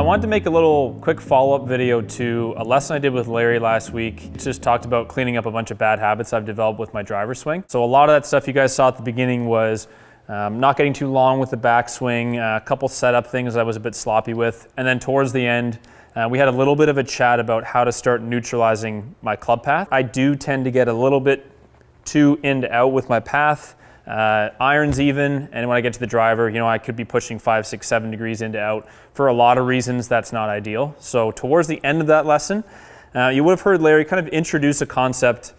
I wanted to make a little quick follow-up video to a lesson I did with Larry last week. Just talked about cleaning up a bunch of bad habits I've developed with my driver swing. So a lot of that stuff you guys saw at the beginning was not getting too long with the backswing, a couple setup things I was a bit sloppy with, and then towards the end, we had a little bit of a chat about how to start neutralizing my club path. I do tend to get a little bit too in to out with my path, irons even, and when I get to the driver, you know, I could be pushing 5, 6, 7 degrees into out. For a lot of reasons, that's not ideal. So towards the end of that lesson, you would have heard Larry kind of introduce a concept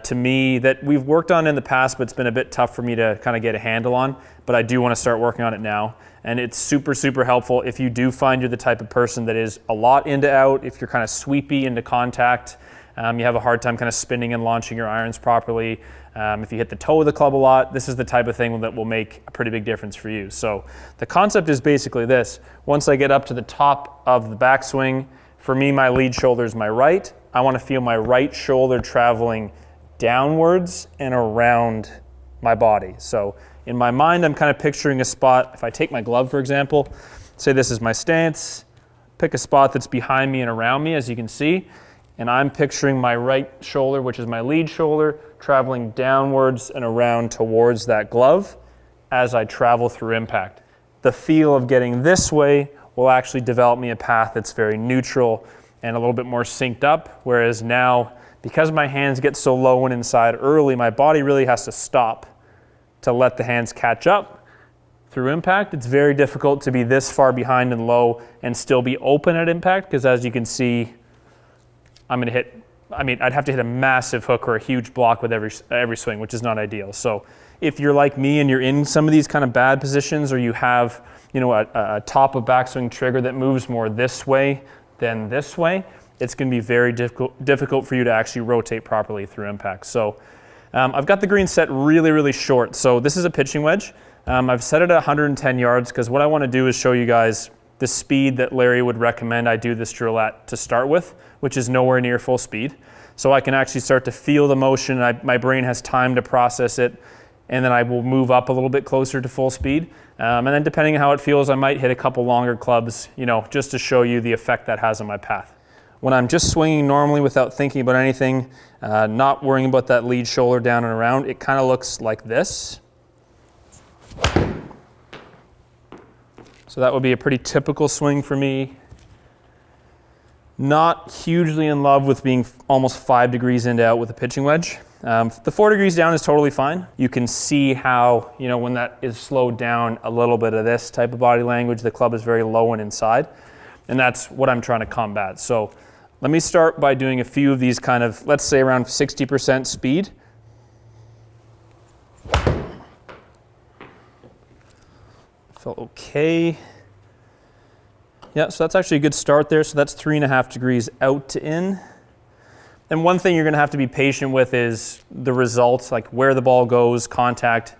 to me that we've worked on in the past, but it's been a bit tough for me to kind of get a handle on, but I do want to start working on it now. And it's super, super helpful if you do find you're the type of person that is a lot into out, if you're kind of sweepy into contact, you have a hard time kind of spinning and launching your irons properly. If you hit the toe of the club a lot, this is the type of thing that will make a pretty big difference for you. So the concept is basically this. Once I get up to the top of the backswing, for me, my lead shoulder is my right. I want to feel my right shoulder traveling downwards and around my body. So in my mind, I'm kind of picturing a spot. If I take my glove, for example, say this is my stance, pick a spot that's behind me and around me, as you can see, and I'm picturing my right shoulder, which is my lead shoulder, traveling downwards and around towards that glove as I travel through impact. The feel of getting this way will actually develop me a path that's very neutral and a little bit more synced up, whereas now, because my hands get so low and inside early, my body really has to stop to let the hands catch up through impact. It's very difficult to be this far behind and low and still be open at impact, because as you can see, I'm gonna hit, I'd have to hit a massive hook or a huge block with every swing, which is not ideal. So if you're like me and you're in some of these kind of bad positions, or you have, you know, a top of backswing trigger that moves more this way than this way, it's gonna be very difficult for you to actually rotate properly through impact. So I've got the green set really, really short. So this is a pitching wedge. I've set it at 110 yards because what I wanna do is show you guys the speed that Larry would recommend I do this drill at to start with, which is nowhere near full speed. So I can actually start to feel the motion, and my brain has time to process it, and then I will move up a little bit closer to full speed. And then depending on how it feels, I might hit a couple longer clubs, you know, just to show you the effect that has on my path. When I'm just swinging normally without thinking about anything, not worrying about that lead shoulder down and around, it kind of looks like this. So that would be a pretty typical swing for me. Not hugely in love with being almost 5 degrees into out with a pitching wedge. The 4 degrees down is totally fine. You can see how, you know, when that is slowed down a little bit of this type of body language, the club is very low and inside. And that's what I'm trying to combat. So let me start by doing a few of these kind of, let's say around 60% speed. Felt okay. Yeah, so that's actually a good start there. So that's 3.5 degrees out to in. And one thing you're gonna have to be patient with is the results, like where the ball goes, contact.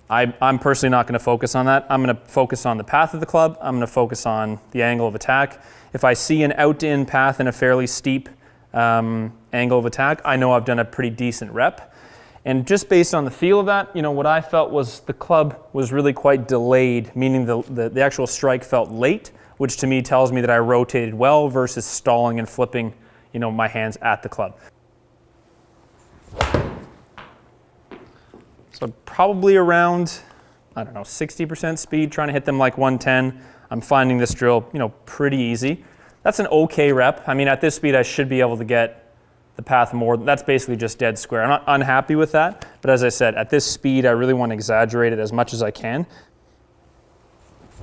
I'm personally not gonna focus on that. I'm gonna focus on the path of the club. I'm gonna focus on the angle of attack. If I see an out to in path and a fairly steep angle of attack, I know I've done a pretty decent rep. And just based on the feel of that, you know, what I felt was the club was really quite delayed, meaning the actual strike felt late, which to me tells me that I rotated well versus stalling and flipping, you know, my hands at the club. So probably around, I don't know, 60% speed, trying to hit them like 110. I'm finding this drill, you know, pretty easy. That's an okay rep. I mean, at this speed, I should be able to get the path more. That's basically just dead square. I'm not unhappy with that, but as I said, at this speed, I really want to exaggerate it as much as I can.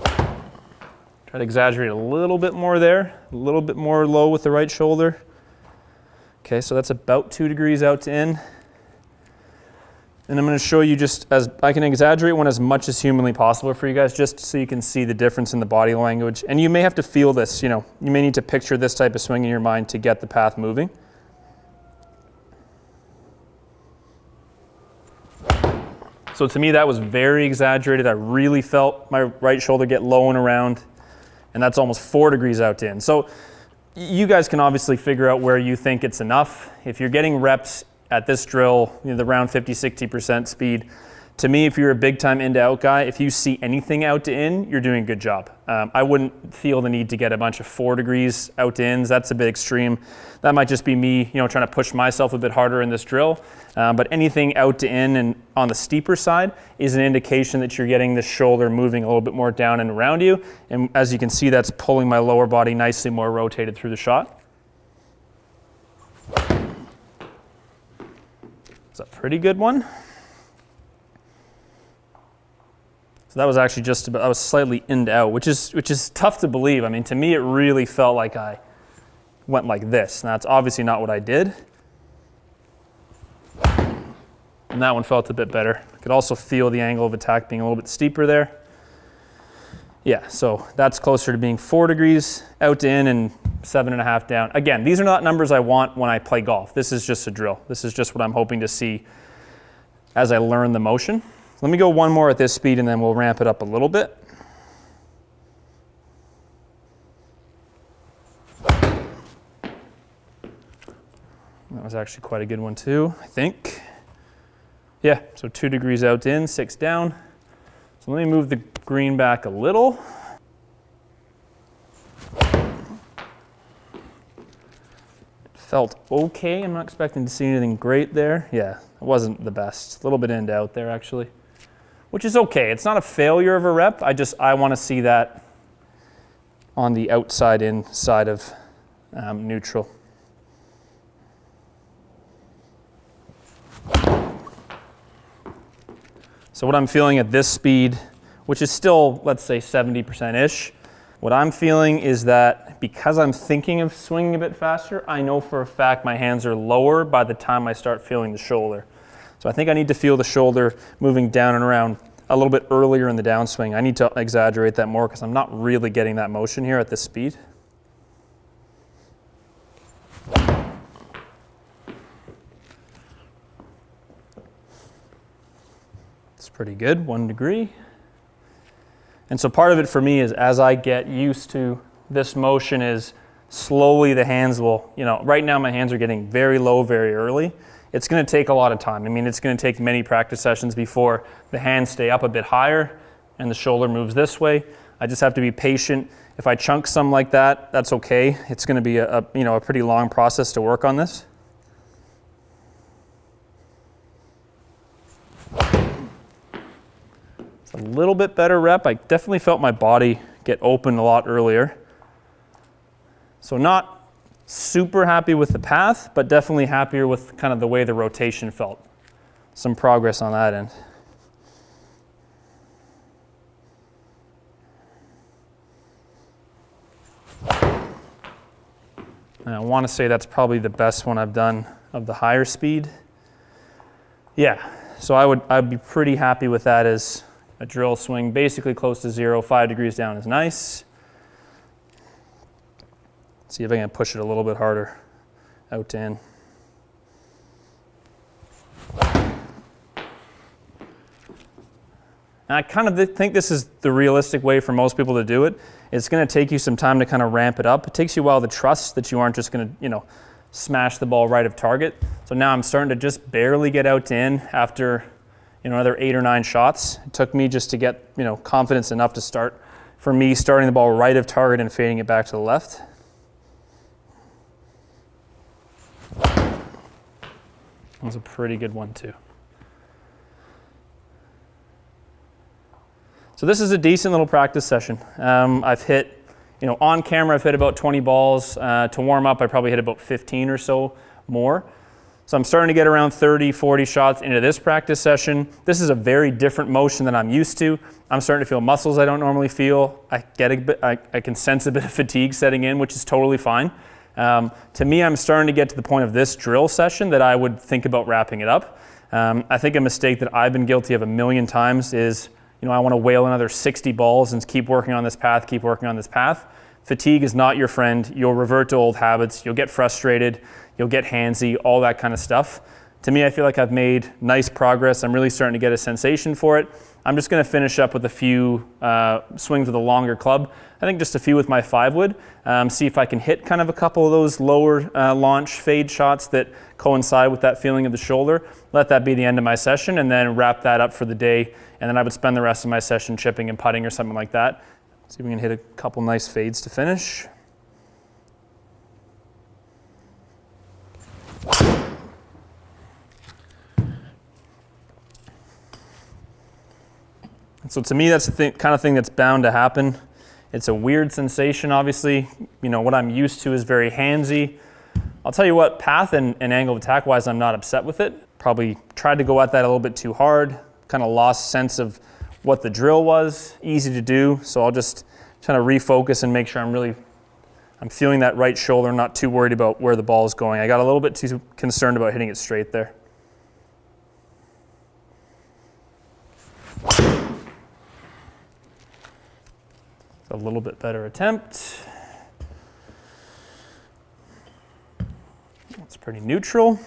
Try to exaggerate a little bit more there, a little bit more low with the right shoulder. Okay, so that's about 2 degrees out to in. And I'm going to show you just as I can exaggerate one as much as humanly possible for you guys, just so you can see the difference in the body language. And you may have to feel this, you know, you may need to picture this type of swing in your mind to get the path moving. So to me, that was very exaggerated. I really felt my right shoulder get low and around, and that's almost 4 degrees out to in. So you guys can obviously figure out where you think it's enough. If you're getting reps at this drill, you know, the around 50, 60% speed, To me, if you're a big time in to out guy, if you see anything out to in, you're doing a good job. I wouldn't feel the need to get a bunch of 4 degrees out to ins. That's a bit extreme. That might just be me, trying to push myself a bit harder in this drill. But anything out to in and on the steeper side is an indication that you're getting the shoulder moving a little bit more down and around you. And as you can see, that's pulling my lower body nicely more rotated through the shot. It's a pretty good one. So that was actually I was slightly in to out, which is tough to believe. I mean, to me, it really felt like I went like this. Now, that's obviously not what I did. And that one felt a bit better. I could also feel the angle of attack being a little bit steeper there. Yeah, so that's closer to being 4 degrees out to in and 7.5 down. Again, these are not numbers I want when I play golf. This is just a drill. This is just what I'm hoping to see as I learn the motion. Let me go one more at this speed and then we'll ramp it up a little bit. That was actually quite a good one too, I think. Yeah, so 2 degrees out in, 6 down. So let me move the green back a little. It felt okay. I'm not expecting to see anything great there. Yeah, it wasn't the best. A little bit in to out there actually, which is okay. It's not a failure of a rep. I want to see that on the outside inside of neutral. So what I'm feeling at this speed, which is still, let's say 70%-ish, what I'm feeling is that because I'm thinking of swinging a bit faster, I know for a fact my hands are lower by the time I start feeling the shoulder. So I think I need to feel the shoulder moving down and around a little bit earlier in the downswing. I need to exaggerate that more because I'm not really getting that motion here at this speed. It's pretty good, 1 degree. And so part of it for me is as I get used to this motion is slowly the hands will, right now my hands are getting very low very early. It's going to take a lot of time. I mean, it's going to take many practice sessions before the hands stay up a bit higher and the shoulder moves this way. I just have to be patient. If I chunk some like that, that's okay. It's going to be a pretty long process to work on this. It's a little bit better rep. I definitely felt my body get open a lot earlier. So not super happy with the path, but definitely happier with kind of the way the rotation felt. Some progress on that end. And I want to say that's probably the best one I've done of the higher speed. Yeah, so I'd be pretty happy with that as a drill swing, basically close to 0, 5 degrees down is nice. See if I can push it a little bit harder out to in. And I kind of think this is the realistic way for most people to do it. It's going to take you some time to kind of ramp it up. It takes you a while to trust that you aren't just going to, smash the ball right of target. So now I'm starting to just barely get out to in after, another 8 or 9 shots. It took me just to get, confidence enough to start, for me, starting the ball right of target and fading it back to the left. That was a pretty good one too. So this is a decent little practice session. I've hit, on camera I've hit about 20 balls. To warm up I probably hit about 15 or so more. So I'm starting to get around 30, 40 shots into this practice session. This is a very different motion than I'm used to. I'm starting to feel muscles I don't normally feel. I can sense a bit of fatigue setting in, which is totally fine. To me, I'm starting to get to the point of this drill session that I would think about wrapping it up. I think a mistake that I've been guilty of a million times is, I want to whale another 60 balls and keep working on this path, keep working on this path. Fatigue is not your friend. You'll revert to old habits. You'll get frustrated. You'll get handsy, all that kind of stuff. To me, I feel like I've made nice progress. I'm really starting to get a sensation for it. I'm just gonna finish up with a few swings with a longer club. I think just a few with my 5-wood. See if I can hit kind of a couple of those lower launch fade shots that coincide with that feeling of the shoulder. Let that be the end of my session, and then wrap that up for the day. And then I would spend the rest of my session chipping and putting or something like that. See if we can hit a couple nice fades to finish. So to me, that's the kind of thing that's bound to happen. It's a weird sensation, obviously. You know, what I'm used to is very handsy. I'll tell you what, path and angle of attack wise, I'm not upset with it. Probably tried to go at that a little bit too hard. Kind of lost sense of what the drill was. Easy to do, so I'll just try to refocus and make sure I'm feeling that right shoulder, not too worried about where the ball is going. I got a little bit too concerned about hitting it straight there. A little bit better attempt. It's pretty neutral.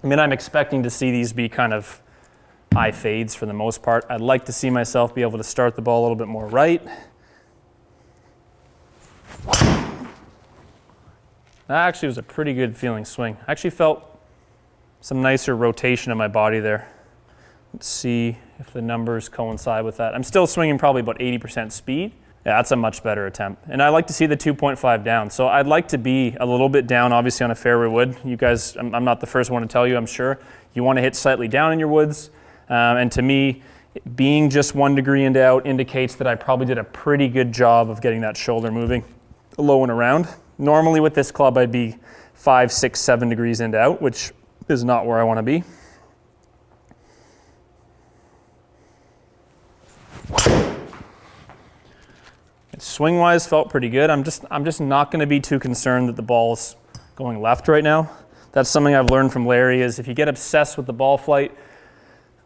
I mean, I'm expecting to see these be kind of high fades for the most part. I'd like to see myself be able to start the ball a little bit more right. That actually was a pretty good feeling swing. I actually felt some nicer rotation in my body there. Let's see if the numbers coincide with that. I'm still swinging probably about 80% speed. Yeah, that's a much better attempt. And I like to see the 2.5 down. So I'd like to be a little bit down, obviously, on a fairway wood. You guys, I'm not the first one to tell you, I'm sure. You want to hit slightly down in your woods. And to me, being just 1 degree into out indicates that I probably did a pretty good job of getting that shoulder moving low and around. Normally with this club, I'd be 5, 6, 7 degrees into out, which is not where I want to be. Swing-wise, felt pretty good. I'm just not going to be too concerned that the ball's going left right now. That's something I've learned from Larry, is if you get obsessed with the ball flight,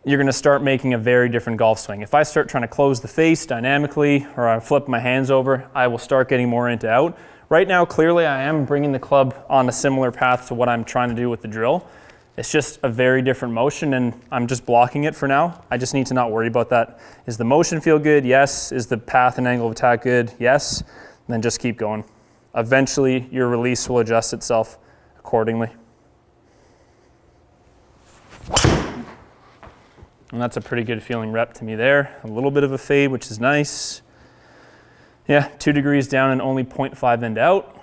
you're going to start making a very different golf swing. If I start trying to close the face dynamically, or I flip my hands over, I will start getting more into out. Right now, clearly, I am bringing the club on a similar path to what I'm trying to do with the drill. It's just a very different motion, and I'm just blocking it for now. I just need to not worry about that. Is the motion feel good? Yes. Is the path and angle of attack good? Yes. And then just keep going. Eventually, your release will adjust itself accordingly. And that's a pretty good feeling rep to me there. A little bit of a fade, which is nice. Yeah, 2 degrees down and only 0.5 end out.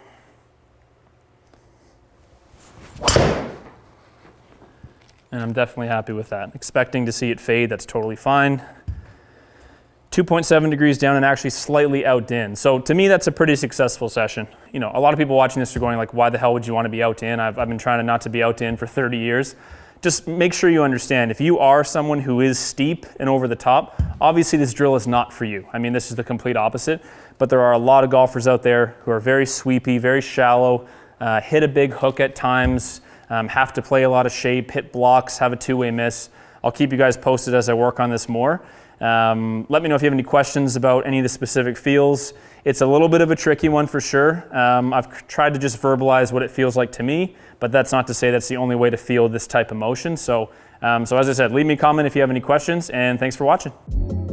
And I'm definitely happy with that. Expecting to see it fade, that's totally fine. 2.7 degrees down and actually slightly out in. So to me, that's a pretty successful session. You know, a lot of people watching this are going like, why the hell would you want to be out in? I've been trying not to be out in for 30 years. Just make sure you understand, if you are someone who is steep and over the top, obviously this drill is not for you. I mean, this is the complete opposite, but there are a lot of golfers out there who are very sweepy, very shallow, hit a big hook at times, have to play a lot of shape, hit blocks, have a two-way miss. I'll keep you guys posted as I work on this more. Let me know if you have any questions about any of the specific feels. It's a little bit of a tricky one for sure. I've tried to just verbalize what it feels like to me, but that's not to say that's the only way to feel this type of motion. So as I said, leave me a comment if you have any questions, and thanks for watching.